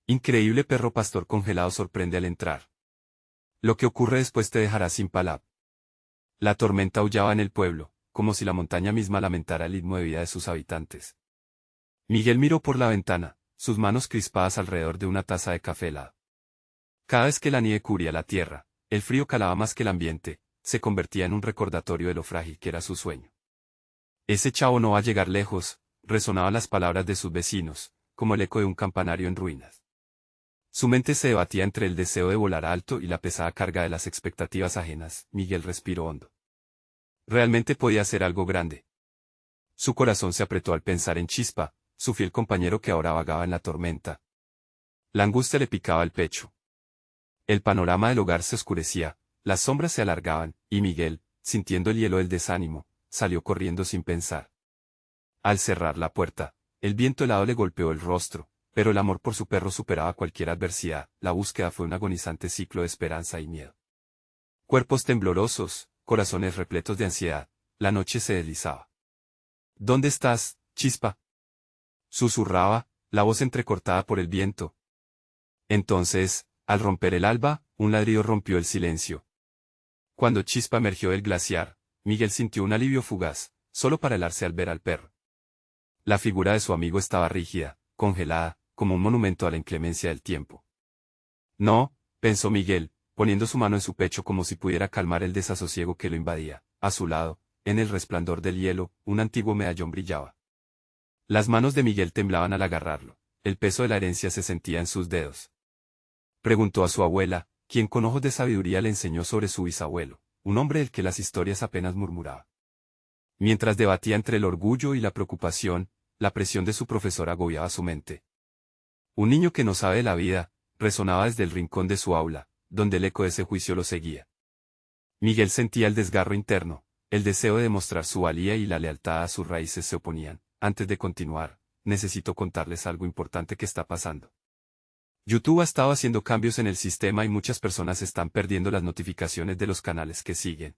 Increíble perro pastor congelado sorprende al entrar. Lo que ocurre después te dejará sin palabras. La tormenta aullaba en el pueblo, como si la montaña misma lamentara el ritmo de vida de sus habitantes. Miguel miró por la ventana, sus manos crispadas alrededor de una taza de café helado. Cada vez que la nieve cubría la tierra, el frío calaba más que el ambiente, se convertía en un recordatorio de lo frágil que era su sueño. Ese chavo no va a llegar lejos, resonaban las palabras de sus vecinos, como el eco de un campanario en ruinas. Su mente se debatía entre el deseo de volar alto y la pesada carga de las expectativas ajenas. Miguel respiró hondo. Realmente podía hacer algo grande. Su corazón se apretó al pensar en Chispa, su fiel compañero que ahora vagaba en la tormenta. La angustia le picaba el pecho. El panorama del hogar se oscurecía, las sombras se alargaban, y Miguel, sintiendo el hielo del desánimo, salió corriendo sin pensar. Al cerrar la puerta, el viento helado le golpeó el rostro, pero el amor por su perro superaba cualquier adversidad. La búsqueda fue un agonizante ciclo de esperanza y miedo. Cuerpos temblorosos, corazones repletos de ansiedad, la noche se deslizaba. ¿Dónde estás, Chispa? Susurraba, la voz entrecortada por el viento. Entonces, al romper el alba, un ladrido rompió el silencio. Cuando Chispa emergió del glaciar, Miguel sintió un alivio fugaz, solo para helarse al ver al perro. La figura de su amigo estaba rígida, congelada, como un monumento a la inclemencia del tiempo. No, pensó Miguel, poniendo su mano en su pecho como si pudiera calmar el desasosiego que lo invadía. A su lado, en el resplandor del hielo, un antiguo medallón brillaba. Las manos de Miguel temblaban al agarrarlo, el peso de la herencia se sentía en sus dedos. Preguntó a su abuela, quien con ojos de sabiduría le enseñó sobre su bisabuelo, un hombre del que las historias apenas murmuraba. Mientras debatía entre el orgullo y la preocupación, la presión de su profesor agobiaba su mente. Un niño que no sabe de la vida, resonaba desde el rincón de su aula, donde el eco de ese juicio lo seguía. Miguel sentía el desgarro interno, el deseo de demostrar su valía y la lealtad a sus raíces se oponían. Antes de continuar, necesito contarles algo importante que está pasando. YouTube ha estado haciendo cambios en el sistema y muchas personas están perdiendo las notificaciones de los canales que siguen.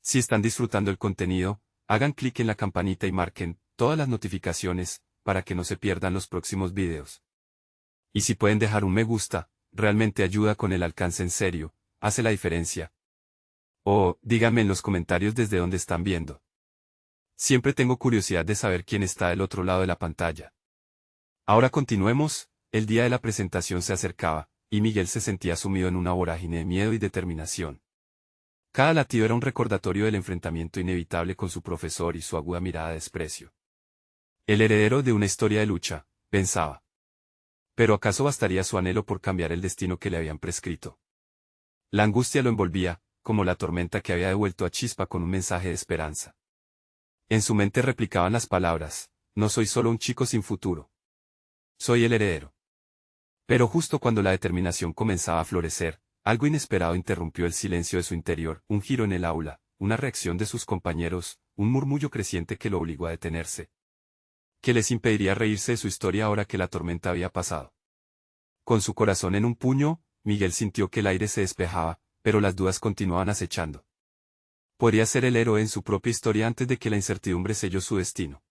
Si están disfrutando el contenido, hagan clic en la campanita y marquen todas las notificaciones, para que no se pierdan los próximos videos. Y si pueden dejar un me gusta, realmente ayuda con el alcance en serio, hace la diferencia. O, díganme en los comentarios desde dónde están viendo. Siempre tengo curiosidad de saber quién está del otro lado de la pantalla. Ahora continuemos, el día de la presentación se acercaba, y Miguel se sentía sumido en una vorágine de miedo y determinación. Cada latido era un recordatorio del enfrentamiento inevitable con su profesor y su aguda mirada de desprecio. El heredero de una historia de lucha, pensaba. ¿Pero acaso bastaría su anhelo por cambiar el destino que le habían prescrito? La angustia lo envolvía, como la tormenta que había devuelto a Chispa con un mensaje de esperanza. En su mente replicaban las palabras, no soy solo un chico sin futuro. Soy el heredero. Pero justo cuando la determinación comenzaba a florecer, algo inesperado interrumpió el silencio de su interior, un giro en el aula, una reacción de sus compañeros, un murmullo creciente que lo obligó a detenerse. ¿Qué les impediría reírse de su historia ahora que la tormenta había pasado? Con su corazón en un puño, Miguel sintió que el aire se despejaba, pero las dudas continuaban acechando. Podría ser el héroe en su propia historia antes de que la incertidumbre selló su destino.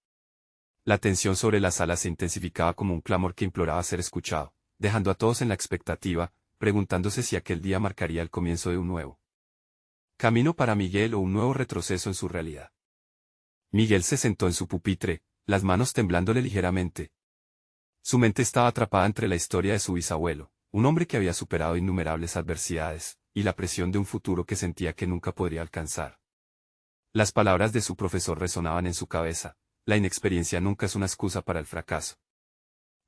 La tensión sobre la sala se intensificaba como un clamor que imploraba ser escuchado, dejando a todos en la expectativa, preguntándose si aquel día marcaría el comienzo de un nuevo camino para Miguel o un nuevo retroceso en su realidad. Miguel se sentó en su pupitre, las manos temblándole ligeramente. Su mente estaba atrapada entre la historia de su bisabuelo, un hombre que había superado innumerables adversidades, y la presión de un futuro que sentía que nunca podría alcanzar. Las palabras de su profesor resonaban en su cabeza, la inexperiencia nunca es una excusa para el fracaso.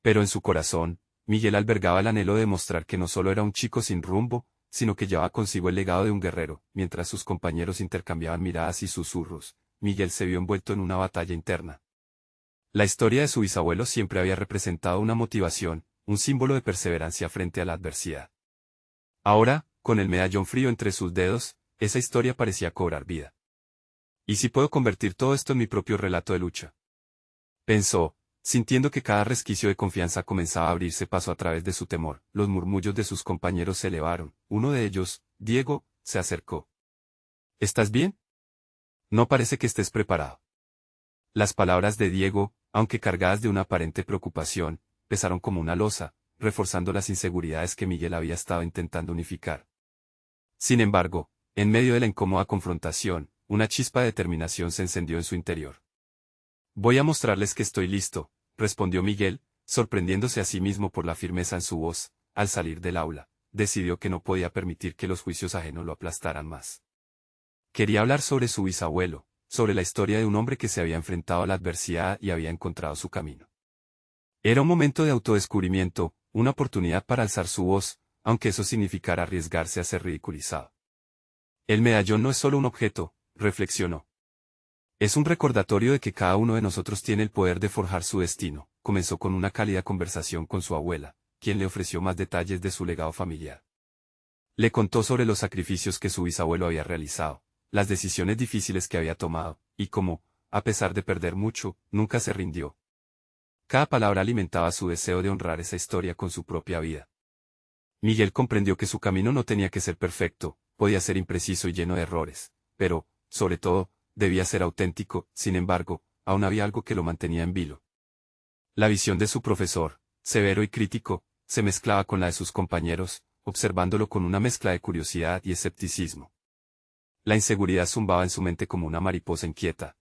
Pero en su corazón, Miguel albergaba el anhelo de demostrar que no solo era un chico sin rumbo, sino que llevaba consigo el legado de un guerrero. Mientras sus compañeros intercambiaban miradas y susurros, Miguel se vio envuelto en una batalla interna. La historia de su bisabuelo siempre había representado una motivación, un símbolo de perseverancia frente a la adversidad. Ahora, con el medallón frío entre sus dedos, esa historia parecía cobrar vida. ¿Y si puedo convertir todo esto en mi propio relato de lucha? Pensó, sintiendo que cada resquicio de confianza comenzaba a abrirse paso a través de su temor. Los murmullos de sus compañeros se elevaron. Uno de ellos, Diego, se acercó. ¿Estás bien? No parece que estés preparado. Las palabras de Diego, aunque cargadas de una aparente preocupación, pesaron como una losa, reforzando las inseguridades que Miguel había estado intentando unificar. Sin embargo, en medio de la incómoda confrontación, una chispa de determinación se encendió en su interior. «Voy a mostrarles que estoy listo», respondió Miguel, sorprendiéndose a sí mismo por la firmeza en su voz. Al salir del aula, decidió que no podía permitir que los juicios ajenos lo aplastaran más. Quería hablar sobre su bisabuelo, sobre la historia de un hombre que se había enfrentado a la adversidad y había encontrado su camino. Era un momento de autodescubrimiento, una oportunidad para alzar su voz, aunque eso significara arriesgarse a ser ridiculizado. El medallón no es solo un objeto, reflexionó. Es un recordatorio de que cada uno de nosotros tiene el poder de forjar su destino. Comenzó con una cálida conversación con su abuela, quien le ofreció más detalles de su legado familiar. Le contó sobre los sacrificios que su bisabuelo había realizado, las decisiones difíciles que había tomado, y cómo, a pesar de perder mucho, nunca se rindió. Cada palabra alimentaba su deseo de honrar esa historia con su propia vida. Miguel comprendió que su camino no tenía que ser perfecto, podía ser impreciso y lleno de errores, pero, sobre todo, debía ser auténtico. Sin embargo, aún había algo que lo mantenía en vilo. La visión de su profesor, severo y crítico, se mezclaba con la de sus compañeros, observándolo con una mezcla de curiosidad y escepticismo. La inseguridad zumbaba en su mente como una mariposa inquieta.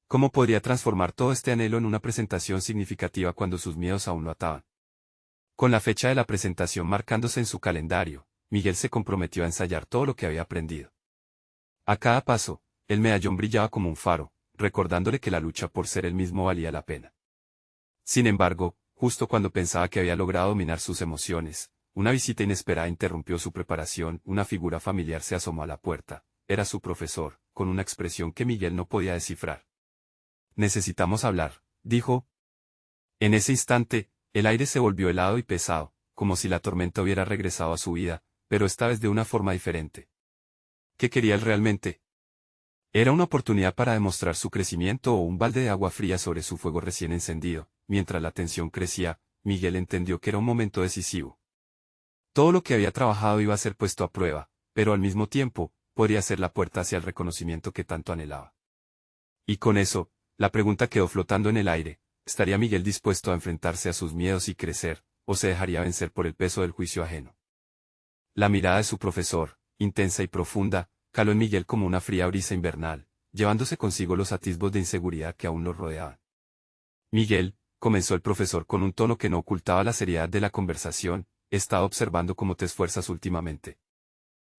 ¿Cómo podría transformar todo este anhelo en una presentación significativa cuando sus miedos aún lo ataban? Con la fecha de la presentación marcándose en su calendario, Miguel se comprometió a ensayar todo lo que había aprendido. A cada paso, el medallón brillaba como un faro, recordándole que la lucha por ser él mismo valía la pena. Sin embargo, justo cuando pensaba que había logrado dominar sus emociones, una visita inesperada interrumpió su preparación. Una figura familiar se asomó a la puerta. Era su profesor, con una expresión que Miguel no podía descifrar. «Necesitamos hablar», dijo. En ese instante, el aire se volvió helado y pesado, como si la tormenta hubiera regresado a su vida, pero esta vez de una forma diferente. ¿Qué quería él realmente? ¿Era una oportunidad para demostrar su crecimiento o un balde de agua fría sobre su fuego recién encendido? Mientras la tensión crecía, Miguel entendió que era un momento decisivo. Todo lo que había trabajado iba a ser puesto a prueba, pero al mismo tiempo, podría ser la puerta hacia el reconocimiento que tanto anhelaba. Y con eso, la pregunta quedó flotando en el aire: ¿estaría Miguel dispuesto a enfrentarse a sus miedos y crecer, o se dejaría vencer por el peso del juicio ajeno? La mirada de su profesor, intensa y profunda, caló en Miguel como una fría brisa invernal, llevándose consigo los atisbos de inseguridad que aún lo rodeaban. «Miguel», comenzó el profesor con un tono que no ocultaba la seriedad de la conversación, «he estado observando cómo te esfuerzas últimamente».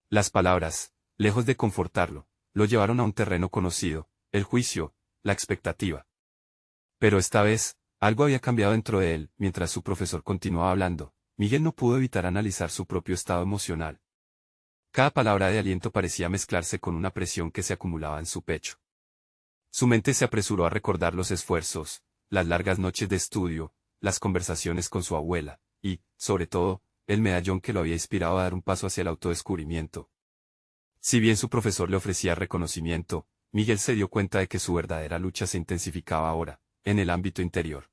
Las palabras, lejos de confortarlo, lo llevaron a un terreno conocido: el juicio, la expectativa. Pero esta vez, algo había cambiado dentro de él. Mientras su profesor continuaba hablando, Miguel no pudo evitar analizar su propio estado emocional. Cada palabra de aliento parecía mezclarse con una presión que se acumulaba en su pecho. Su mente se apresuró a recordar los esfuerzos, las largas noches de estudio, las conversaciones con su abuela, y, sobre todo, el medallón que lo había inspirado a dar un paso hacia el autodescubrimiento. Si bien su profesor le ofrecía reconocimiento, Miguel se dio cuenta de que su verdadera lucha se intensificaba ahora, en el ámbito interior.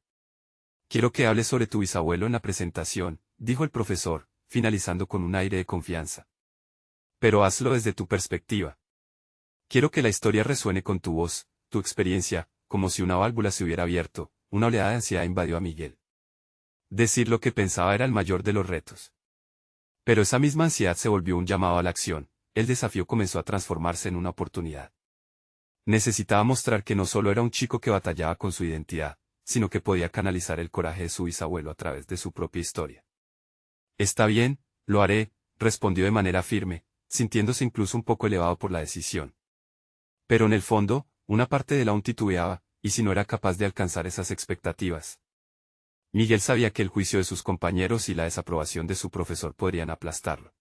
«Quiero que hables sobre tu bisabuelo en la presentación», dijo el profesor, finalizando con un aire de confianza. «Pero hazlo desde tu perspectiva. Quiero que la historia resuene con tu voz, tu experiencia». Como si una válvula se hubiera abierto, una oleada de ansiedad invadió a Miguel. Decir lo que pensaba era el mayor de los retos. Pero esa misma ansiedad se volvió un llamado a la acción. El desafío comenzó a transformarse en una oportunidad. Necesitaba mostrar que no solo era un chico que batallaba con su identidad, sino que podía canalizar el coraje de su bisabuelo a través de su propia historia. «Está bien, lo haré», respondió de manera firme, sintiéndose incluso un poco elevado por la decisión. Pero en el fondo, una parte de él aún titubeaba: ¿y si no era capaz de alcanzar esas expectativas? Miguel sabía que el juicio de sus compañeros y la desaprobación de su profesor podrían aplastarlo.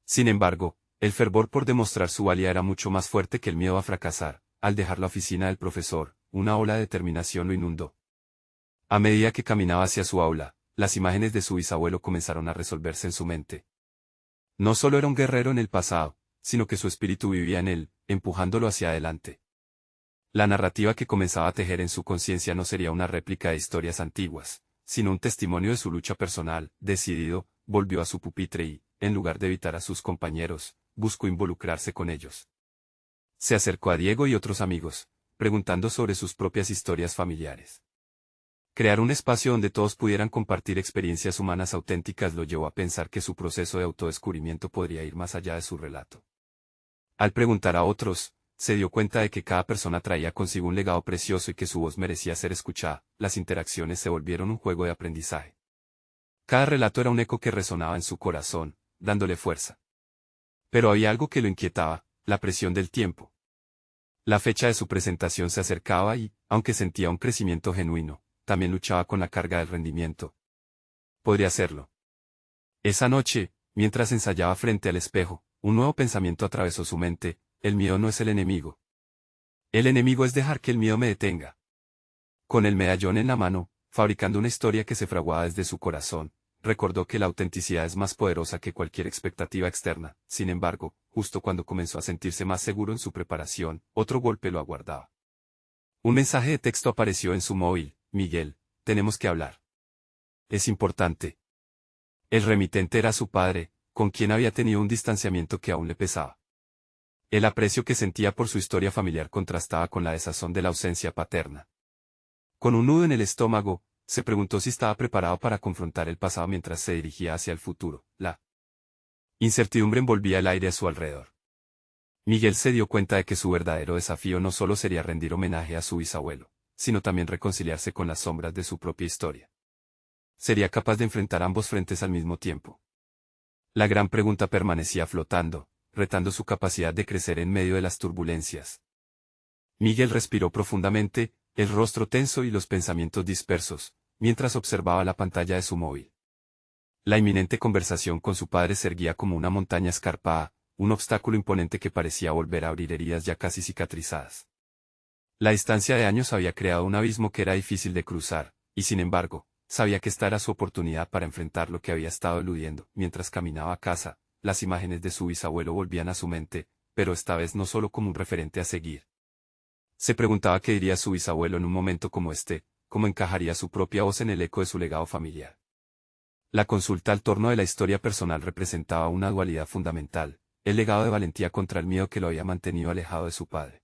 Sin embargo, el fervor por demostrar su valía era mucho más fuerte que el miedo a fracasar. Al dejar la oficina del profesor, una ola de determinación lo inundó. A medida que caminaba hacia su aula, las imágenes de su bisabuelo comenzaron a resolverse en su mente. No solo era un guerrero en el pasado, sino que su espíritu vivía en él, empujándolo hacia adelante. La narrativa que comenzaba a tejer en su conciencia no sería una réplica de historias antiguas, sino un testimonio de su lucha personal. Decidido, volvió a su pupitre y, en lugar de evitar a sus compañeros, buscó involucrarse con ellos. Se acercó a Diego y otros amigos, preguntando sobre sus propias historias familiares. Crear un espacio donde todos pudieran compartir experiencias humanas auténticas lo llevó a pensar que su proceso de autodescubrimiento podría ir más allá de su relato. Al preguntar a otros, se dio cuenta de que cada persona traía consigo un legado precioso y que su voz merecía ser escuchada. Las interacciones se volvieron un juego de aprendizaje. Cada relato era un eco que resonaba en su corazón, dándole fuerza. Pero había algo que lo inquietaba, la presión del tiempo. La fecha de su presentación se acercaba y, aunque sentía un crecimiento genuino, también luchaba con la carga del rendimiento. Podría hacerlo. Esa noche, mientras ensayaba frente al espejo, un nuevo pensamiento atravesó su mente: el miedo no es el enemigo. El enemigo es dejar que el miedo me detenga. Con el medallón en la mano, fabricando una historia que se fraguaba desde su corazón, recordó que la autenticidad es más poderosa que cualquier expectativa externa. Sin embargo, justo cuando comenzó a sentirse más seguro en su preparación, otro golpe lo aguardaba. Un mensaje de texto apareció en su móvil: Miguel, tenemos que hablar. Es importante. El remitente era su padre, con quien había tenido un distanciamiento que aún le pesaba. El aprecio que sentía por su historia familiar contrastaba con la desazón de la ausencia paterna. Con un nudo en el estómago, se preguntó si estaba preparado para confrontar el pasado mientras se dirigía hacia el futuro. La incertidumbre envolvía el aire a su alrededor. Miguel se dio cuenta de que su verdadero desafío no solo sería rendir homenaje a su bisabuelo, sino también reconciliarse con las sombras de su propia historia. ¿Sería capaz de enfrentar ambos frentes al mismo tiempo? La gran pregunta permanecía flotando, retando su capacidad de crecer en medio de las turbulencias. Miguel respiró profundamente, el rostro tenso y los pensamientos dispersos, mientras observaba la pantalla de su móvil. La inminente conversación con su padre se erguía como una montaña escarpada, un obstáculo imponente que parecía volver a abrir heridas ya casi cicatrizadas. La distancia de años había creado un abismo que era difícil de cruzar, y sin embargo, sabía que esta era su oportunidad para enfrentar lo que había estado eludiendo. Mientras caminaba a casa, las imágenes de su bisabuelo volvían a su mente, pero esta vez no solo como un referente a seguir. Se preguntaba qué diría su bisabuelo en un momento como este, cómo encajaría su propia voz en el eco de su legado familiar. La consulta al torno de la historia personal representaba una dualidad fundamental: el legado de valentía contra el miedo que lo había mantenido alejado de su padre.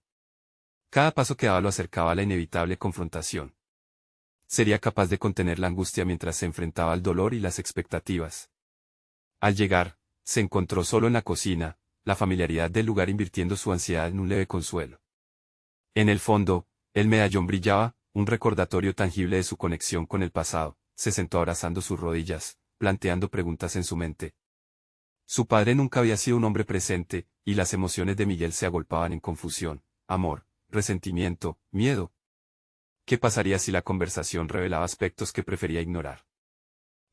Cada paso que daba lo acercaba a la inevitable confrontación. Sería capaz de contener la angustia mientras se enfrentaba al dolor y las expectativas. Al llegar, se encontró solo en la cocina, la familiaridad del lugar invirtiendo su ansiedad en un leve consuelo. En el fondo, el medallón brillaba, un recordatorio tangible de su conexión con el pasado. Se sentó abrazando sus rodillas, planteando preguntas en su mente. Su padre nunca había sido un hombre presente, y las emociones de Miguel se agolpaban en confusión: amor, resentimiento, miedo. ¿Qué pasaría si la conversación revelaba aspectos que prefería ignorar?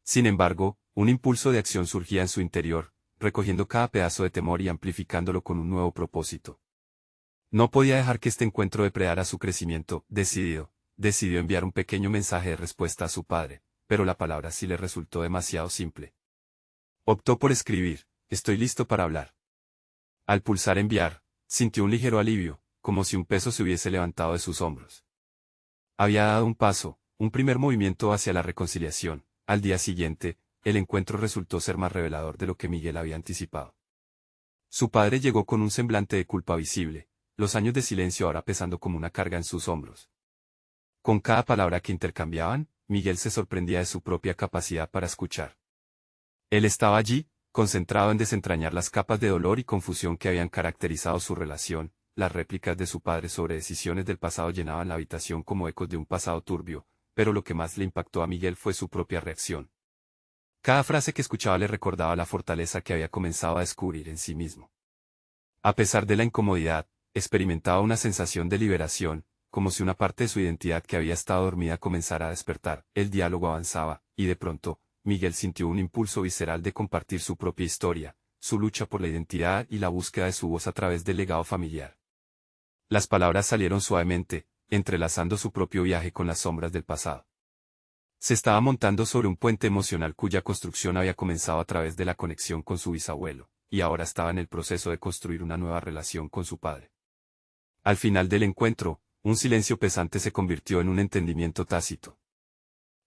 Sin embargo, un impulso de acción surgía en su interior, recogiendo cada pedazo de temor y amplificándolo con un nuevo propósito. No podía dejar que este encuentro depredara su crecimiento. Decidió enviar un pequeño mensaje de respuesta a su padre, pero la palabra sí le resultó demasiado simple. Optó por escribir: estoy listo para hablar. Al pulsar enviar, sintió un ligero alivio, como si un peso se hubiese levantado de sus hombros. Había dado un paso, un primer movimiento hacia la reconciliación. Al día siguiente, el encuentro resultó ser más revelador de lo que Miguel había anticipado. Su padre llegó con un semblante de culpa visible, los años de silencio ahora pesando como una carga en sus hombros. Con cada palabra que intercambiaban, Miguel se sorprendía de su propia capacidad para escuchar. Él estaba allí, concentrado en desentrañar las capas de dolor y confusión que habían caracterizado su relación. Las réplicas de su padre sobre decisiones del pasado llenaban la habitación como ecos de un pasado turbio, pero lo que más le impactó a Miguel fue su propia reacción. Cada frase que escuchaba le recordaba la fortaleza que había comenzado a descubrir en sí mismo. A pesar de la incomodidad, experimentaba una sensación de liberación, como si una parte de su identidad que había estado dormida comenzara a despertar. El diálogo avanzaba, y de pronto, Miguel sintió un impulso visceral de compartir su propia historia, su lucha por la identidad y la búsqueda de su voz a través del legado familiar. Las palabras salieron suavemente, entrelazando su propio viaje con las sombras del pasado. Se estaba montando sobre un puente emocional cuya construcción había comenzado a través de la conexión con su bisabuelo, y ahora estaba en el proceso de construir una nueva relación con su padre. Al final del encuentro, un silencio pesante se convirtió en un entendimiento tácito.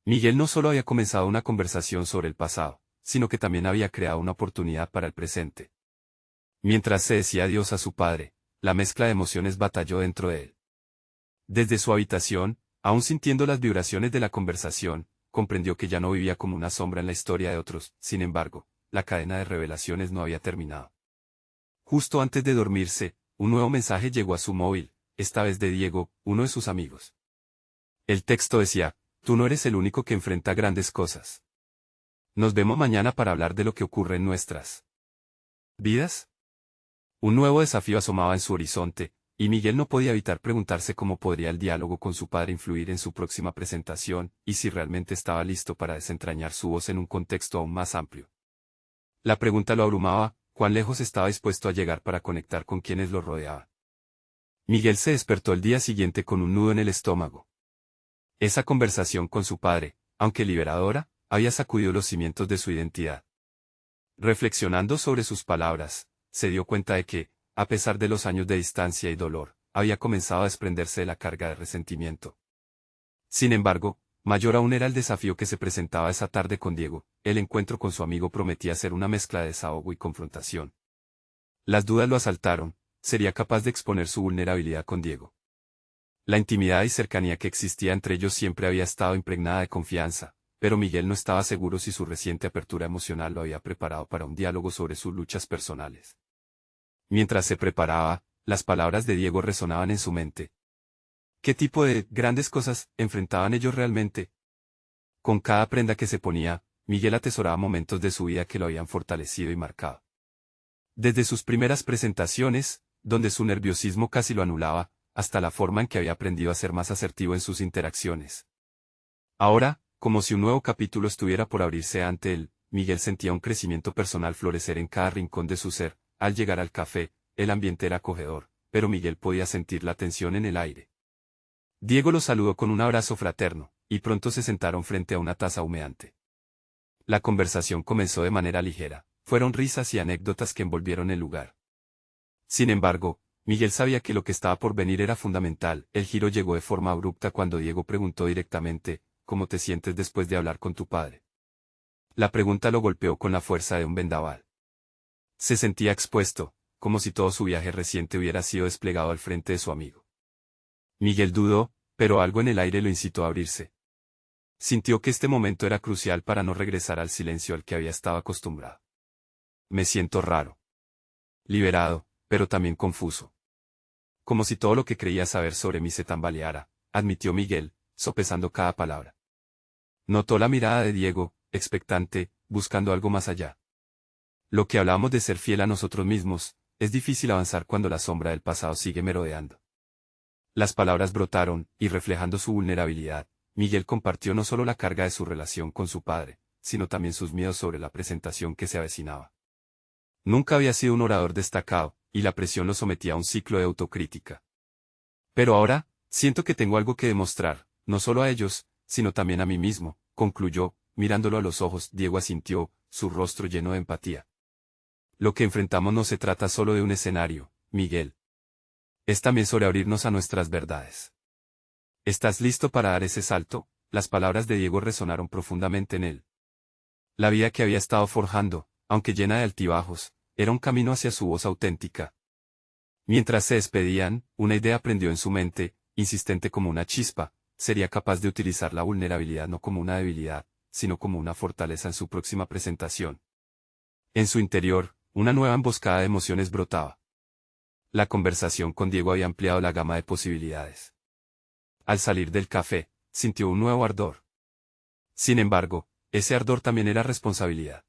Miguel no solo había comenzado una conversación sobre el pasado, sino que también había creado una oportunidad para el presente. Mientras se decía adiós a su padre, la mezcla de emociones batalló dentro de él. Desde su habitación, Aún sintiendo las vibraciones de la conversación, comprendió que ya no vivía como una sombra en la historia de otros. Sin embargo, la cadena de revelaciones no había terminado. Justo antes de dormirse, un nuevo mensaje llegó a su móvil, esta vez de Diego, uno de sus amigos. El texto decía: tú no eres el único que enfrenta grandes cosas. Nos vemos mañana para hablar de lo que ocurre en nuestras vidas. Un nuevo desafío asomaba en su horizonte, y Miguel no podía evitar preguntarse cómo podría el diálogo con su padre influir en su próxima presentación, y si realmente estaba listo para desentrañar su voz en un contexto aún más amplio. La pregunta lo abrumaba: ¿cuán lejos estaba dispuesto a llegar para conectar con quienes lo rodeaban? Miguel se despertó el día siguiente con un nudo en el estómago. Esa conversación con su padre, aunque liberadora, había sacudido los cimientos de su identidad. Reflexionando sobre sus palabras, se dio cuenta de que, a pesar de los años de distancia y dolor, había comenzado a desprenderse de la carga de resentimiento. Sin embargo, mayor aún era el desafío que se presentaba esa tarde con Diego. El encuentro con su amigo prometía ser una mezcla de desahogo y confrontación. Las dudas lo asaltaron: ¿sería capaz de exponer su vulnerabilidad con Diego? La intimidad y cercanía que existía entre ellos siempre había estado impregnada de confianza, pero Miguel no estaba seguro si su reciente apertura emocional lo había preparado para un diálogo sobre sus luchas personales. Mientras se preparaba, las palabras de Diego resonaban en su mente. ¿Qué tipo de grandes cosas enfrentaban ellos realmente? Con cada prenda que se ponía, Miguel atesoraba momentos de su vida que lo habían fortalecido y marcado. Desde sus primeras presentaciones, donde su nerviosismo casi lo anulaba, hasta la forma en que había aprendido a ser más asertivo en sus interacciones. Ahora, como si un nuevo capítulo estuviera por abrirse ante él, Miguel sentía un crecimiento personal florecer en cada rincón de su ser. Al llegar al café, el ambiente era acogedor, pero Miguel podía sentir la tensión en el aire. Diego lo saludó con un abrazo fraterno, y pronto se sentaron frente a una taza humeante. La conversación comenzó de manera ligera, fueron risas y anécdotas que envolvieron el lugar. Sin embargo, Miguel sabía que lo que estaba por venir era fundamental. El giro llegó de forma abrupta cuando Diego preguntó directamente: ¿cómo te sientes después de hablar con tu padre? La pregunta lo golpeó con la fuerza de un vendaval. Se sentía expuesto, como si todo su viaje reciente hubiera sido desplegado al frente de su amigo. Miguel dudó, pero algo en el aire lo incitó a abrirse. Sintió que este momento era crucial para no regresar al silencio al que había estado acostumbrado. Me siento raro. Liberado, pero también confuso. Como si todo lo que creía saber sobre mí se tambaleara, admitió Miguel, sopesando cada palabra. Notó la mirada de Diego, expectante, buscando algo más allá. Lo que hablábamos de ser fiel a nosotros mismos, es difícil avanzar cuando la sombra del pasado sigue merodeando. Las palabras brotaron, y reflejando su vulnerabilidad, Miguel compartió no solo la carga de su relación con su padre, sino también sus miedos sobre la presentación que se avecinaba. Nunca había sido un orador destacado, y la presión lo sometía a un ciclo de autocrítica. Pero ahora, siento que tengo algo que demostrar, no solo a ellos, sino también a mí mismo, concluyó, mirándolo a los ojos. Diego asintió, su rostro lleno de empatía. Lo que enfrentamos no se trata solo de un escenario, Miguel. Es también sobre abrirnos a nuestras verdades. ¿Estás listo para dar ese salto? Las palabras de Diego resonaron profundamente en él. La vida que había estado forjando, aunque llena de altibajos, era un camino hacia su voz auténtica. Mientras se despedían, una idea prendió en su mente, insistente como una chispa: sería capaz de utilizar la vulnerabilidad no como una debilidad, sino como una fortaleza en su próxima presentación. En su interior, una nueva emboscada de emociones brotaba. La conversación con Diego había ampliado la gama de posibilidades. Al salir del café, sintió un nuevo ardor. Sin embargo, ese ardor también era responsabilidad.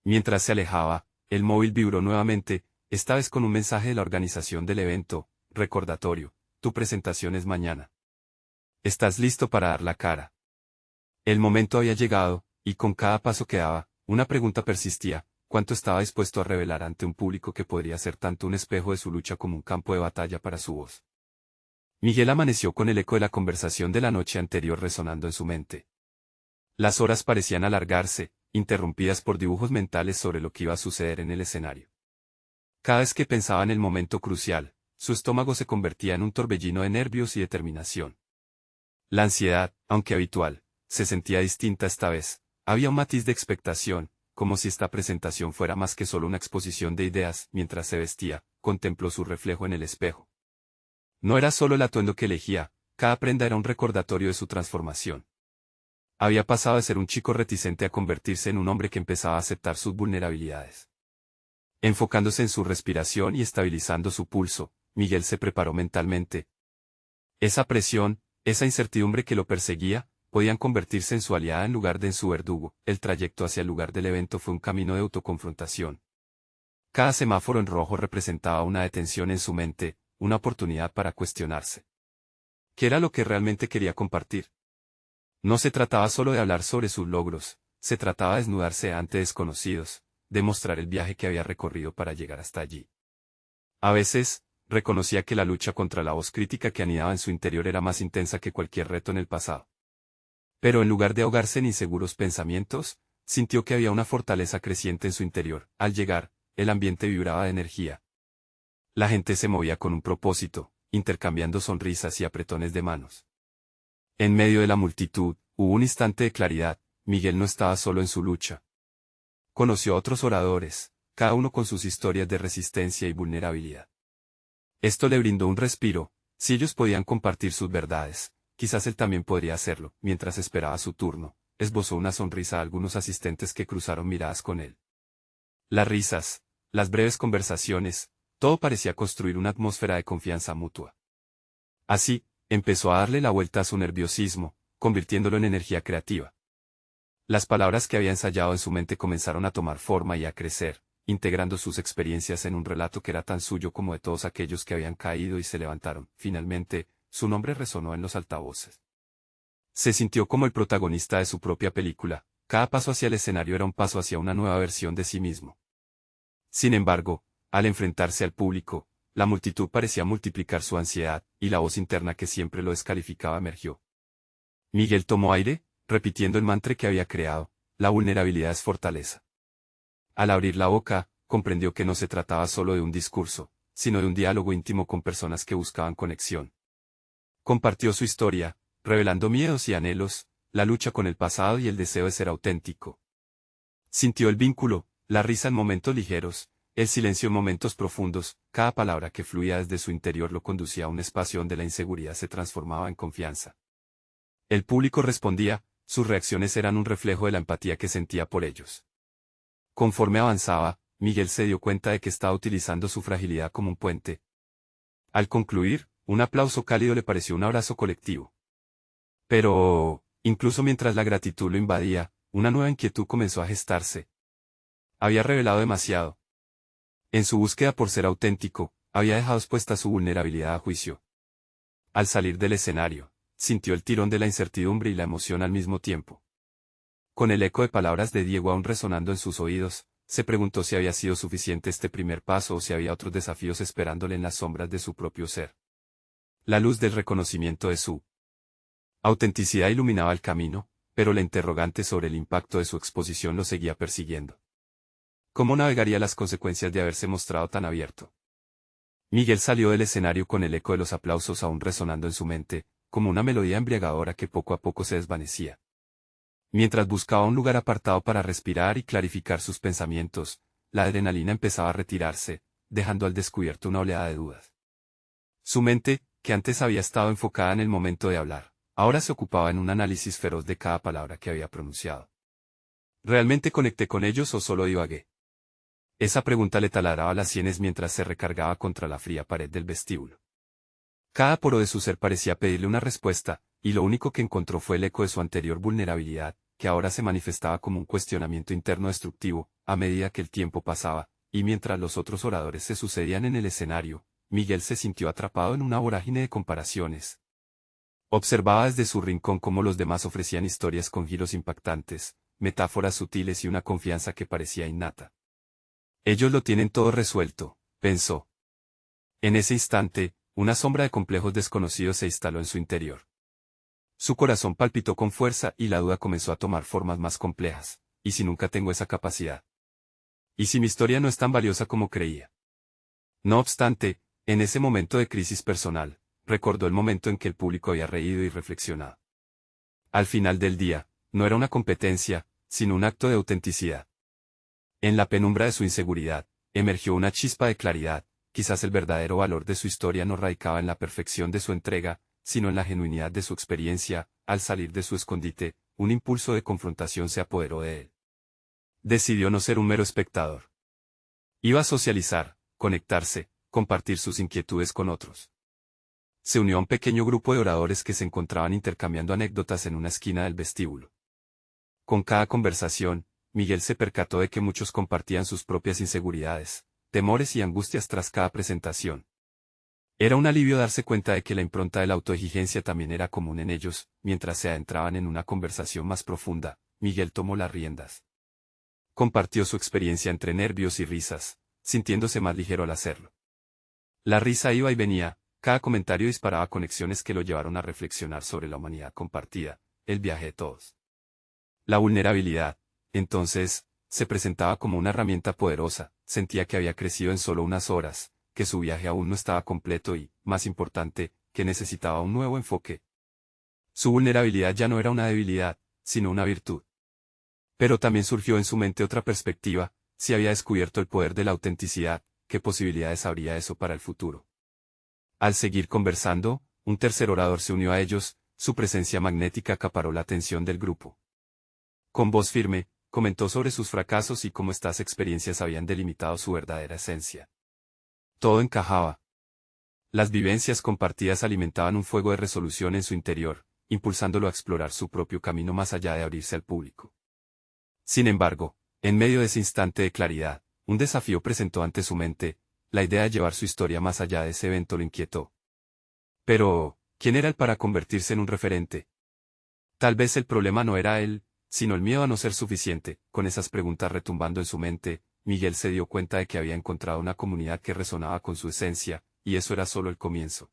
Mientras se alejaba, el móvil vibró nuevamente, esta vez con un mensaje de la organización del evento: recordatorio, tu presentación es mañana. ¿Estás listo para dar la cara? El momento había llegado, y con cada paso que daba, una pregunta persistía: ¿cuánto estaba dispuesto a revelar ante un público que podría ser tanto un espejo de su lucha como un campo de batalla para su voz? Miguel amaneció con el eco de la conversación de la noche anterior resonando en su mente. Las horas parecían alargarse, interrumpidas por dibujos mentales sobre lo que iba a suceder en el escenario. Cada vez que pensaba en el momento crucial, su estómago se convertía en un torbellino de nervios y determinación. La ansiedad, aunque habitual, se sentía distinta esta vez. Había un matiz de expectación, como si esta presentación fuera más que solo una exposición de ideas. Mientras se vestía, contempló su reflejo en el espejo. No era solo el atuendo que elegía, cada prenda era un recordatorio de su transformación. Había pasado de ser un chico reticente a convertirse en un hombre que empezaba a aceptar sus vulnerabilidades. Enfocándose en su respiración y estabilizando su pulso, Miguel se preparó mentalmente. Esa presión, esa incertidumbre que lo perseguía, podían convertirse en su aliada en lugar de en su verdugo. El trayecto hacia el lugar del evento fue un camino de autoconfrontación. Cada semáforo en rojo representaba una detención en su mente, una oportunidad para cuestionarse. ¿Qué era lo que realmente quería compartir? No se trataba solo de hablar sobre sus logros, se trataba de desnudarse ante desconocidos, de mostrar el viaje que había recorrido para llegar hasta allí. A veces, reconocía que la lucha contra la voz crítica que anidaba en su interior era más intensa que cualquier reto en el pasado. Pero en lugar de ahogarse en inseguros pensamientos, sintió que había una fortaleza creciente en su interior. Al llegar, el ambiente vibraba de energía. La gente se movía con un propósito, intercambiando sonrisas y apretones de manos. En medio de la multitud, hubo un instante de claridad. Miguel no estaba solo en su lucha. Conoció a otros oradores, cada uno con sus historias de resistencia y vulnerabilidad. Esto le brindó un respiro. Si ellos podían compartir sus verdades, quizás él también podría hacerlo. Mientras esperaba su turno, esbozó una sonrisa a algunos asistentes que cruzaron miradas con él. Las risas, las breves conversaciones, todo parecía construir una atmósfera de confianza mutua. Así, empezó a darle la vuelta a su nerviosismo, convirtiéndolo en energía creativa. Las palabras que había ensayado en su mente comenzaron a tomar forma y a crecer, integrando sus experiencias en un relato que era tan suyo como de todos aquellos que habían caído y se levantaron. Finalmente, su nombre resonó en los altavoces. Se sintió como el protagonista de su propia película. Cada paso hacia el escenario era un paso hacia una nueva versión de sí mismo. Sin embargo, al enfrentarse al público, la multitud parecía multiplicar su ansiedad, y la voz interna que siempre lo descalificaba emergió. Miguel tomó aire, repitiendo el mantra que había creado: la vulnerabilidad es fortaleza. Al abrir la boca, comprendió que no se trataba solo de un discurso, sino de un diálogo íntimo con personas que buscaban conexión. Compartió su historia, revelando miedos y anhelos, la lucha con el pasado y el deseo de ser auténtico. Sintió el vínculo, la risa en momentos ligeros, el silencio en momentos profundos. Cada palabra que fluía desde su interior lo conducía a un espacio donde la inseguridad se transformaba en confianza. El público respondía, sus reacciones eran un reflejo de la empatía que sentía por ellos. Conforme avanzaba, Miguel se dio cuenta de que estaba utilizando su fragilidad como un puente. Al concluir, un aplauso cálido le pareció un abrazo colectivo. Pero, incluso mientras la gratitud lo invadía, una nueva inquietud comenzó a gestarse. Había revelado demasiado. En su búsqueda por ser auténtico, había dejado expuesta su vulnerabilidad a juicio. Al salir del escenario, sintió el tirón de la incertidumbre y la emoción al mismo tiempo. Con el eco de palabras de Diego aún resonando en sus oídos, se preguntó si había sido suficiente este primer paso o si había otros desafíos esperándole en las sombras de su propio ser. La luz del reconocimiento de su autenticidad iluminaba el camino, pero la interrogante sobre el impacto de su exposición lo seguía persiguiendo. ¿Cómo navegaría las consecuencias de haberse mostrado tan abierto? Miguel salió del escenario con el eco de los aplausos aún resonando en su mente, como una melodía embriagadora que poco a poco se desvanecía. Mientras buscaba un lugar apartado para respirar y clarificar sus pensamientos, la adrenalina empezaba a retirarse, dejando al descubierto una oleada de dudas. Su mente, que antes había estado enfocada en el momento de hablar, ahora se ocupaba en un análisis feroz de cada palabra que había pronunciado. ¿Realmente conecté con ellos o solo divagué? Esa pregunta le taladraba las sienes mientras se recargaba contra la fría pared del vestíbulo. Cada poro de su ser parecía pedirle una respuesta, y lo único que encontró fue el eco de su anterior vulnerabilidad, que ahora se manifestaba como un cuestionamiento interno destructivo. A medida que el tiempo pasaba, y mientras los otros oradores se sucedían en el escenario, Miguel se sintió atrapado en una vorágine de comparaciones. Observaba desde su rincón cómo los demás ofrecían historias con giros impactantes, metáforas sutiles y una confianza que parecía innata. Ellos lo tienen todo resuelto, pensó. En ese instante, una sombra de complejos desconocidos se instaló en su interior. Su corazón palpitó con fuerza y la duda comenzó a tomar formas más complejas. ¿Y si nunca tengo esa capacidad? ¿Y si mi historia no es tan valiosa como creía? No obstante, en ese momento de crisis personal, recordó el momento en que el público había reído y reflexionado. Al final del día, no era una competencia, sino un acto de autenticidad. En la penumbra de su inseguridad, emergió una chispa de claridad. Quizás el verdadero valor de su historia no radicaba en la perfección de su entrega, sino en la genuinidad de su experiencia. Al salir de su escondite, un impulso de confrontación se apoderó de él. Decidió no ser un mero espectador. Iba a socializar, conectarse, compartir sus inquietudes con otros. Se unió a un pequeño grupo de oradores que se encontraban intercambiando anécdotas en una esquina del vestíbulo. Con cada conversación, Miguel se percató de que muchos compartían sus propias inseguridades, temores y angustias tras cada presentación. Era un alivio darse cuenta de que la impronta de la autoexigencia también era común en ellos. Mientras se adentraban en una conversación más profunda, Miguel tomó las riendas. Compartió su experiencia entre nervios y risas, sintiéndose más ligero al hacerlo. La risa iba y venía, cada comentario disparaba conexiones que lo llevaron a reflexionar sobre la humanidad compartida, el viaje de todos. La vulnerabilidad, entonces, se presentaba como una herramienta poderosa. Sentía que había crecido en solo unas horas, que su viaje aún no estaba completo y, más importante, que necesitaba un nuevo enfoque. Su vulnerabilidad ya no era una debilidad, sino una virtud. Pero también surgió en su mente otra perspectiva: si había descubierto el poder de la autenticidad, ¿qué posibilidades habría eso para el futuro? Al seguir conversando, un tercer orador se unió a ellos. Su presencia magnética acaparó la atención del grupo. Con voz firme, comentó sobre sus fracasos y cómo estas experiencias habían delimitado su verdadera esencia. Todo encajaba. Las vivencias compartidas alimentaban un fuego de resolución en su interior, impulsándolo a explorar su propio camino más allá de abrirse al público. Sin embargo, en medio de ese instante de claridad, un desafío presentó ante su mente. La idea de llevar su historia más allá de ese evento lo inquietó. Pero, ¿quién era él para convertirse en un referente? Tal vez el problema no era él, sino el miedo a no ser suficiente. Con esas preguntas retumbando en su mente, Miguel se dio cuenta de que había encontrado una comunidad que resonaba con su esencia, y eso era solo el comienzo.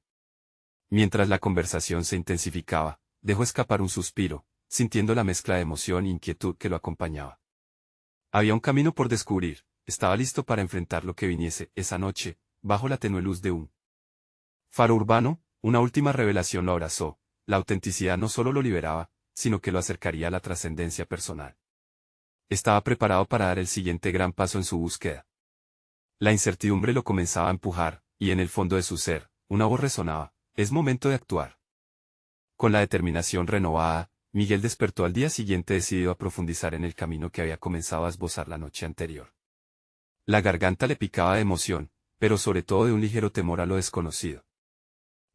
Mientras la conversación se intensificaba, dejó escapar un suspiro, sintiendo la mezcla de emoción e inquietud que lo acompañaba. Había un camino por descubrir. Estaba listo para enfrentar lo que viniese. Esa noche, bajo la tenue luz de un faro urbano, una última revelación lo abrazó. La autenticidad no solo lo liberaba, sino que lo acercaría a la trascendencia personal. Estaba preparado para dar el siguiente gran paso en su búsqueda. La incertidumbre lo comenzaba a empujar, y en el fondo de su ser, una voz resonaba: es momento de actuar. Con la determinación renovada, Miguel despertó al día siguiente decidido a profundizar en el camino que había comenzado a esbozar la noche anterior. La garganta le picaba de emoción, pero sobre todo de un ligero temor a lo desconocido.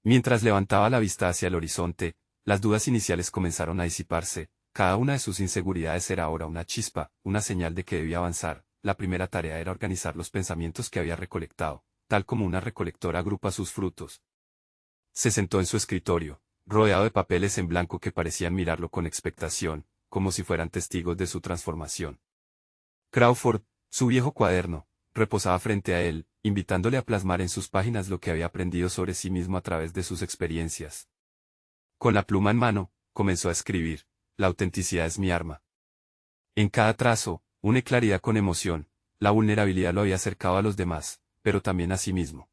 Mientras levantaba la vista hacia el horizonte, las dudas iniciales comenzaron a disiparse. Cada una de sus inseguridades era ahora una chispa, una señal de que debía avanzar. La primera tarea era organizar los pensamientos que había recolectado, tal como una recolectora agrupa sus frutos. Se sentó en su escritorio, rodeado de papeles en blanco que parecían mirarlo con expectación, como si fueran testigos de su transformación. Crawford, su viejo cuaderno, reposaba frente a él, invitándole a plasmar en sus páginas lo que había aprendido sobre sí mismo a través de sus experiencias. Con la pluma en mano, comenzó a escribir: la autenticidad es mi arma. En cada trazo, une claridad con emoción. La vulnerabilidad lo había acercado a los demás, pero también a sí mismo.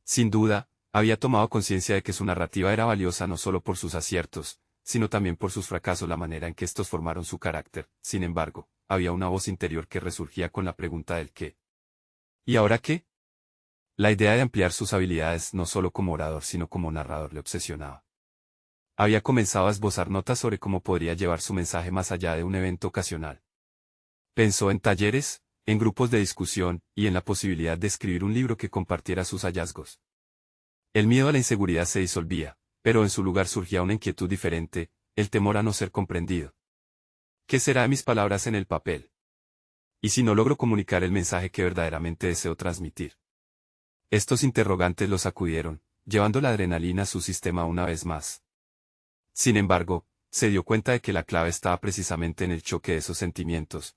Sin duda, había tomado conciencia de que su narrativa era valiosa no solo por sus aciertos, sino también por sus fracasos, la manera en que estos formaron su carácter. Sin embargo, había una voz interior que resurgía con la pregunta del qué. ¿Y ahora qué? La idea de ampliar sus habilidades no solo como orador sino como narrador le obsesionaba. Había comenzado a esbozar notas sobre cómo podría llevar su mensaje más allá de un evento ocasional. Pensó en talleres, en grupos de discusión, y en la posibilidad de escribir un libro que compartiera sus hallazgos. El miedo a la inseguridad se disolvía, pero en su lugar surgía una inquietud diferente: el temor a no ser comprendido. ¿Qué será de mis palabras en el papel? ¿Y si no logro comunicar el mensaje que verdaderamente deseo transmitir? Estos interrogantes lo sacudieron, llevando la adrenalina a su sistema una vez más. Sin embargo, se dio cuenta de que la clave estaba precisamente en el choque de esos sentimientos.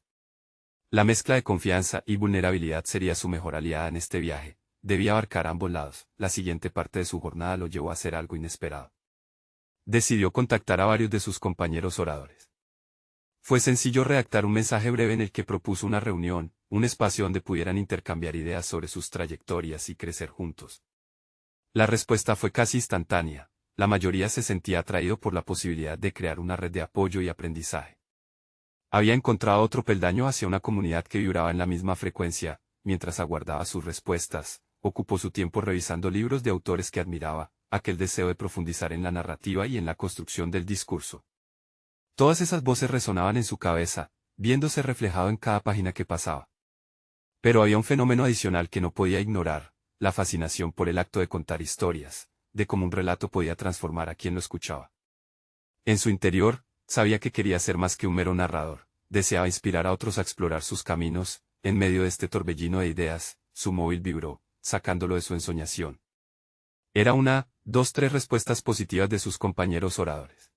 La mezcla de confianza y vulnerabilidad sería su mejor aliada en este viaje. Debía abarcar ambos lados. La siguiente parte de su jornada lo llevó a hacer algo inesperado. Decidió contactar a varios de sus compañeros oradores. Fue sencillo redactar un mensaje breve en el que propuso una reunión, un espacio donde pudieran intercambiar ideas sobre sus trayectorias y crecer juntos. La respuesta fue casi instantánea. La mayoría se sentía atraído por la posibilidad de crear una red de apoyo y aprendizaje. Había encontrado otro peldaño hacia una comunidad que vibraba en la misma frecuencia. Mientras aguardaba sus respuestas, ocupó su tiempo revisando libros de autores que admiraba, aquel deseo de profundizar en la narrativa y en la construcción del discurso. Todas esas voces resonaban en su cabeza, viéndose reflejado en cada página que pasaba. Pero había un fenómeno adicional que no podía ignorar, la fascinación por el acto de contar historias, de cómo un relato podía transformar a quien lo escuchaba. En su interior, sabía que quería ser más que un mero narrador, deseaba inspirar a otros a explorar sus caminos, en medio de este torbellino de ideas, su móvil vibró, sacándolo de su ensoñación. Era una, dos, tres respuestas positivas de sus compañeros oradores.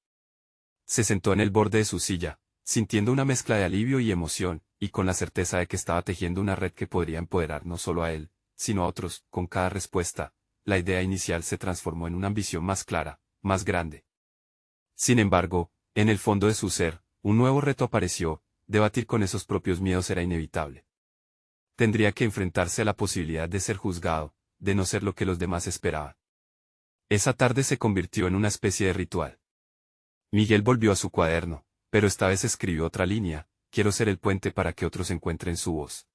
Se sentó en el borde de su silla, sintiendo una mezcla de alivio y emoción, y con la certeza de que estaba tejiendo una red que podría empoderar no solo a él, sino a otros. Con cada respuesta, la idea inicial se transformó en una ambición más clara, más grande. Sin embargo, en el fondo de su ser, un nuevo reto apareció: debatir con esos propios miedos era inevitable. Tendría que enfrentarse a la posibilidad de ser juzgado, de no ser lo que los demás esperaban. Esa tarde se convirtió en una especie de ritual. Miguel volvió a su cuaderno, pero esta vez escribió otra línea: quiero ser el puente para que otros encuentren su voz.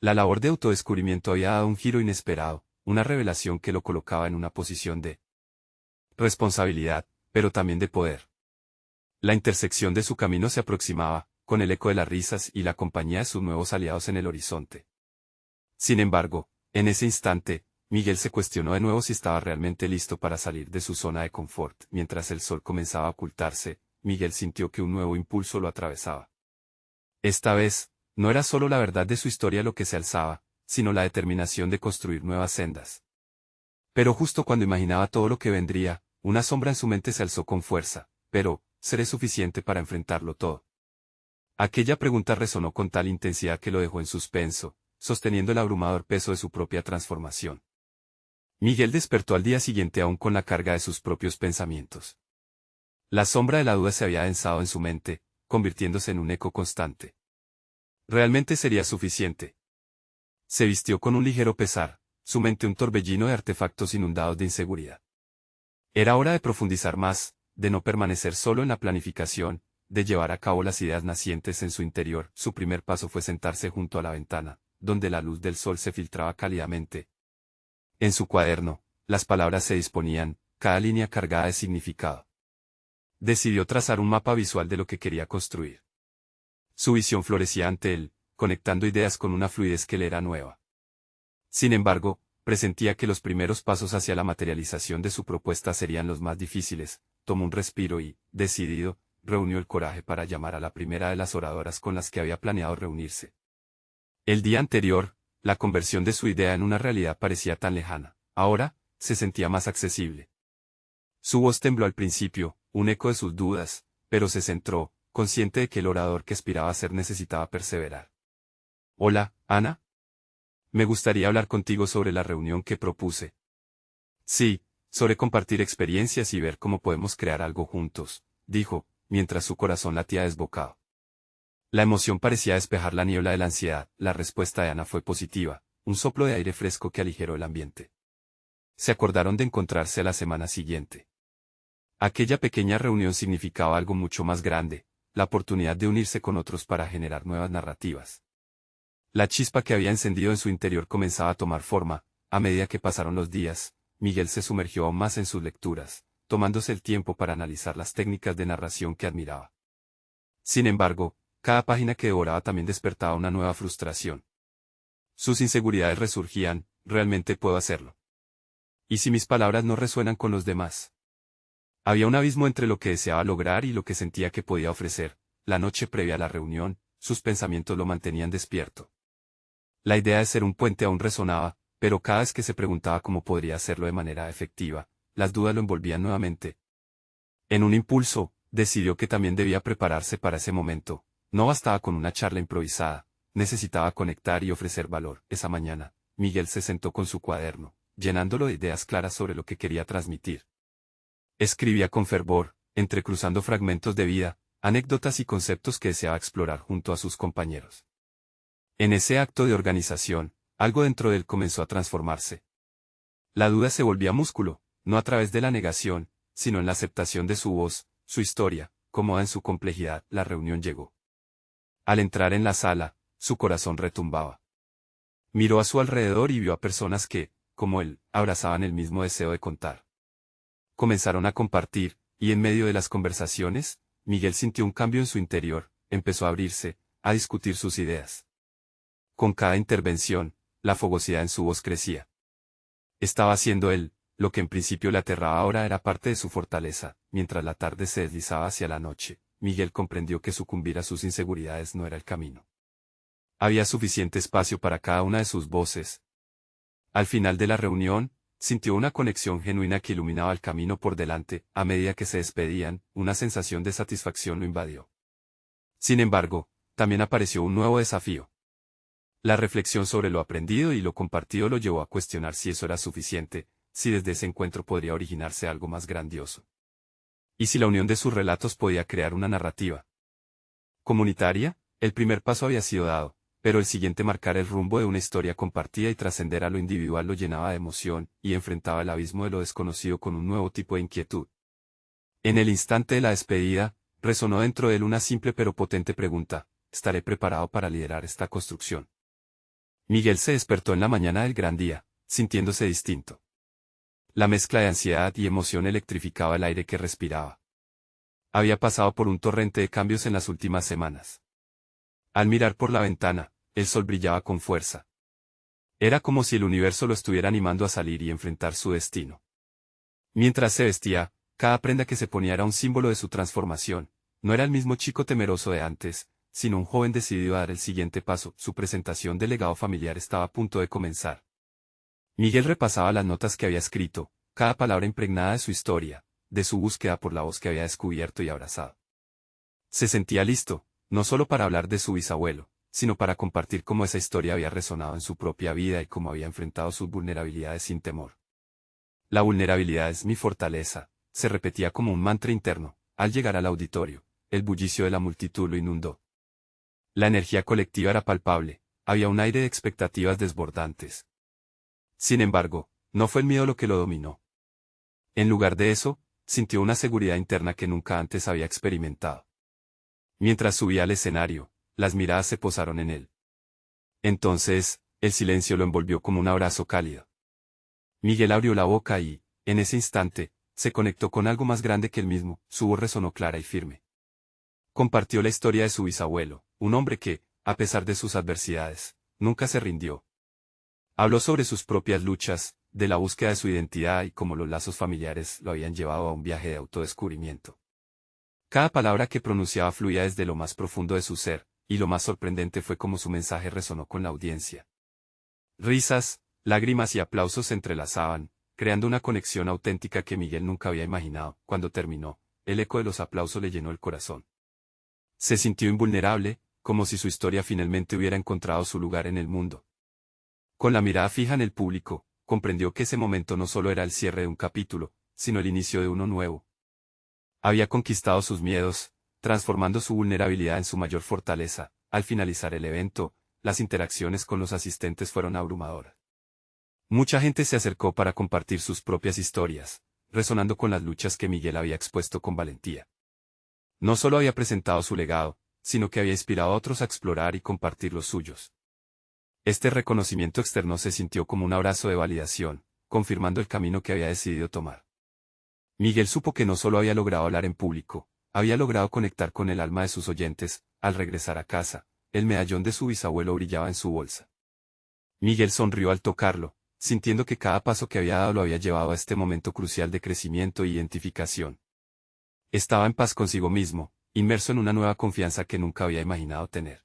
La labor de autodescubrimiento había dado un giro inesperado, una revelación que lo colocaba en una posición de responsabilidad, pero también de poder. La intersección de su camino se aproximaba, con el eco de las risas y la compañía de sus nuevos aliados en el horizonte. Sin embargo, en ese instante, Miguel se cuestionó de nuevo si estaba realmente listo para salir de su zona de confort. Mientras el sol comenzaba a ocultarse, Miguel sintió que un nuevo impulso lo atravesaba. Esta vez, no era solo la verdad de su historia lo que se alzaba, sino la determinación de construir nuevas sendas. Pero justo cuando imaginaba todo lo que vendría, una sombra en su mente se alzó con fuerza: pero, ¿seré suficiente para enfrentarlo todo? Aquella pregunta resonó con tal intensidad que lo dejó en suspenso, sosteniendo el abrumador peso de su propia transformación. Miguel despertó al día siguiente aún con la carga de sus propios pensamientos. La sombra de la duda se había adensado en su mente, convirtiéndose en un eco constante. ¿Realmente sería suficiente? Se vistió con un ligero pesar, su mente un torbellino de artefactos inundados de inseguridad. Era hora de profundizar más, de no permanecer solo en la planificación, de llevar a cabo las ideas nacientes en su interior. Su primer paso fue sentarse junto a la ventana, donde la luz del sol se filtraba cálidamente. En su cuaderno, las palabras se disponían, cada línea cargada de significado. Decidió trazar un mapa visual de lo que quería construir. Su visión florecía ante él, conectando ideas con una fluidez que le era nueva. Sin embargo, presentía que los primeros pasos hacia la materialización de su propuesta serían los más difíciles. Tomó un respiro y, decidido, reunió el coraje para llamar a la primera de las oradoras con las que había planeado reunirse. El día anterior, la conversión de su idea en una realidad parecía tan lejana. Ahora, se sentía más accesible. Su voz tembló al principio, un eco de sus dudas, pero se centró, consciente de que el orador que aspiraba a ser necesitaba perseverar. Hola, Ana. Me gustaría hablar contigo sobre la reunión que propuse. Sí, sobre compartir experiencias y ver cómo podemos crear algo juntos, dijo, mientras su corazón latía desbocado. La emoción parecía despejar la niebla de la ansiedad. La respuesta de Ana fue positiva, un soplo de aire fresco que aligeró el ambiente. Se acordaron de encontrarse a la semana siguiente. Aquella pequeña reunión significaba algo mucho más grande, la oportunidad de unirse con otros para generar nuevas narrativas. La chispa que había encendido en su interior comenzaba a tomar forma. A medida que pasaron los días, Miguel se sumergió aún más en sus lecturas, tomándose el tiempo para analizar las técnicas de narración que admiraba. Sin embargo, cada página que devoraba también despertaba una nueva frustración. Sus inseguridades resurgían: ¿realmente puedo hacerlo? ¿Y si mis palabras no resuenan con los demás? Había un abismo entre lo que deseaba lograr y lo que sentía que podía ofrecer. La noche previa a la reunión, sus pensamientos lo mantenían despierto. La idea de ser un puente aún resonaba, pero cada vez que se preguntaba cómo podría hacerlo de manera efectiva, las dudas lo envolvían nuevamente. En un impulso, decidió que también debía prepararse para ese momento. No bastaba con una charla improvisada, necesitaba conectar y ofrecer valor. Esa mañana, Miguel se sentó con su cuaderno, llenándolo de ideas claras sobre lo que quería transmitir. Escribía con fervor, entrecruzando fragmentos de vida, anécdotas y conceptos que deseaba explorar junto a sus compañeros. En ese acto de organización, algo dentro de él comenzó a transformarse. La duda se volvía músculo, no a través de la negación, sino en la aceptación de su voz, su historia, cómoda en su complejidad. La reunión llegó. Al entrar en la sala, su corazón retumbaba. Miró a su alrededor y vio a personas que, como él, abrazaban el mismo deseo de contar. Comenzaron a compartir, y en medio de las conversaciones, Miguel sintió un cambio en su interior, empezó a abrirse, a discutir sus ideas. Con cada intervención, la fogosidad en su voz crecía. Estaba haciendo él, lo que en principio le aterraba ahora era parte de su fortaleza. Mientras la tarde se deslizaba hacia la noche, Miguel comprendió que sucumbir a sus inseguridades no era el camino. Había suficiente espacio para cada una de sus voces. Al final de la reunión, sintió una conexión genuina que iluminaba el camino por delante. A medida que se despedían, una sensación de satisfacción lo invadió. Sin embargo, también apareció un nuevo desafío. La reflexión sobre lo aprendido y lo compartido lo llevó a cuestionar si eso era suficiente, si desde ese encuentro podría originarse algo más grandioso. Y si la unión de sus relatos podía crear una narrativa comunitaria. El primer paso había sido dado, pero el siguiente, marcar el rumbo de una historia compartida y trascender a lo individual, lo llenaba de emoción, y enfrentaba el abismo de lo desconocido con un nuevo tipo de inquietud. En el instante de la despedida, resonó dentro de él una simple pero potente pregunta: ¿estaré preparado para liderar esta construcción? Miguel se despertó en la mañana del gran día, sintiéndose distinto. La mezcla de ansiedad y emoción electrificaba el aire que respiraba. Había pasado por un torrente de cambios en las últimas semanas. Al mirar por la ventana, el sol brillaba con fuerza. Era como si el universo lo estuviera animando a salir y enfrentar su destino. Mientras se vestía, cada prenda que se ponía era un símbolo de su transformación. No era el mismo chico temeroso de antes, sino un joven decidido a dar el siguiente paso. Su presentación del legado familiar estaba a punto de comenzar. Miguel repasaba las notas que había escrito, cada palabra impregnada de su historia, de su búsqueda por la voz que había descubierto y abrazado. Se sentía listo, no solo para hablar de su bisabuelo, sino para compartir cómo esa historia había resonado en su propia vida y cómo había enfrentado sus vulnerabilidades sin temor. La vulnerabilidad es mi fortaleza, se repetía como un mantra interno. Al llegar al auditorio, el bullicio de la multitud lo inundó. La energía colectiva era palpable, había un aire de expectativas desbordantes. Sin embargo, no fue el miedo lo que lo dominó. En lugar de eso, sintió una seguridad interna que nunca antes había experimentado. Mientras subía al escenario, las miradas se posaron en él. Entonces, el silencio lo envolvió como un abrazo cálido. Miguel abrió la boca y, en ese instante, se conectó con algo más grande que él mismo. Su voz resonó clara y firme. Compartió la historia de su bisabuelo, un hombre que, a pesar de sus adversidades, nunca se rindió. Habló sobre sus propias luchas, de la búsqueda de su identidad y cómo los lazos familiares lo habían llevado a un viaje de autodescubrimiento. Cada palabra que pronunciaba fluía desde lo más profundo de su ser, y lo más sorprendente fue cómo su mensaje resonó con la audiencia. Risas, lágrimas y aplausos se entrelazaban, creando una conexión auténtica que Miguel nunca había imaginado. Cuando terminó, el eco de los aplausos le llenó el corazón. Se sintió invulnerable, como si su historia finalmente hubiera encontrado su lugar en el mundo. Con la mirada fija en el público, comprendió que ese momento no solo era el cierre de un capítulo, sino el inicio de uno nuevo. Había conquistado sus miedos, transformando su vulnerabilidad en su mayor fortaleza. Al finalizar el evento, las interacciones con los asistentes fueron abrumadoras. Mucha gente se acercó para compartir sus propias historias, resonando con las luchas que Miguel había expuesto con valentía. No solo había presentado su legado, sino que había inspirado a otros a explorar y compartir los suyos. Este reconocimiento externo se sintió como un abrazo de validación, confirmando el camino que había decidido tomar. Miguel supo que no solo había logrado hablar en público, había logrado conectar con el alma de sus oyentes. Al regresar a casa, el medallón de su bisabuelo brillaba en su bolsa. Miguel sonrió al tocarlo, sintiendo que cada paso que había dado lo había llevado a este momento crucial de crecimiento e identificación. Estaba en paz consigo mismo, inmerso en una nueva confianza que nunca había imaginado tener.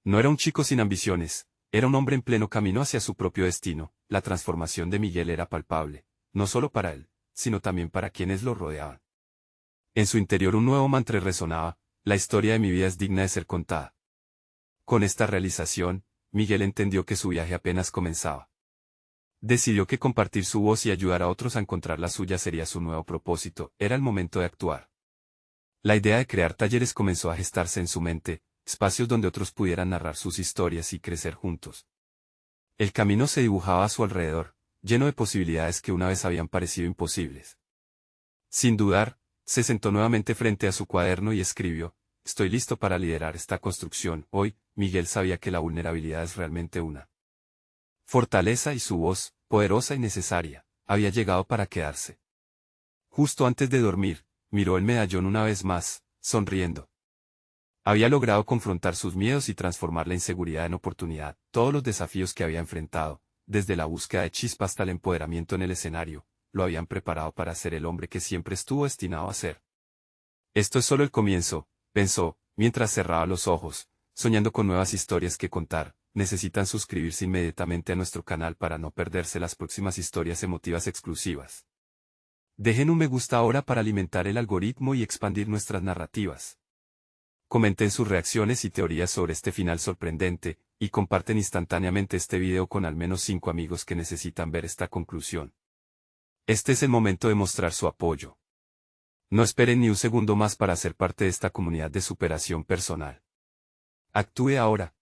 No era un chico sin ambiciones, era un hombre en pleno camino hacia su propio destino. La transformación de Miguel era palpable, no solo para él, sino también para quienes lo rodeaban. En su interior un nuevo mantra resonaba: la historia de mi vida es digna de ser contada. Con esta realización, Miguel entendió que su viaje apenas comenzaba. Decidió que compartir su voz y ayudar a otros a encontrar la suya sería su nuevo propósito. Era el momento de actuar. La idea de crear talleres comenzó a gestarse en su mente, espacios donde otros pudieran narrar sus historias y crecer juntos. El camino se dibujaba a su alrededor, lleno de posibilidades que una vez habían parecido imposibles. Sin dudar, se sentó nuevamente frente a su cuaderno y escribió: estoy listo para liderar esta construcción. Hoy, Miguel sabía que la vulnerabilidad es realmente una fortaleza y su voz, poderosa y necesaria, había llegado para quedarse. Justo antes de dormir, miró el medallón una vez más, sonriendo. Había logrado confrontar sus miedos y transformar la inseguridad en oportunidad. Todos los desafíos que había enfrentado, desde la búsqueda de Chispa hasta el empoderamiento en el escenario, lo habían preparado para ser el hombre que siempre estuvo destinado a ser. Esto es solo el comienzo, pensó, mientras cerraba los ojos, soñando con nuevas historias que contar. Necesitan suscribirse inmediatamente a nuestro canal para no perderse las próximas historias emotivas exclusivas. Dejen un me gusta ahora para alimentar el algoritmo y expandir nuestras narrativas. Comenten sus reacciones y teorías sobre este final sorprendente, y comparten instantáneamente este video con al menos 5 amigos que necesitan ver esta conclusión. Este es el momento de mostrar su apoyo. No esperen ni un segundo más para ser parte de esta comunidad de superación personal. Actúe ahora.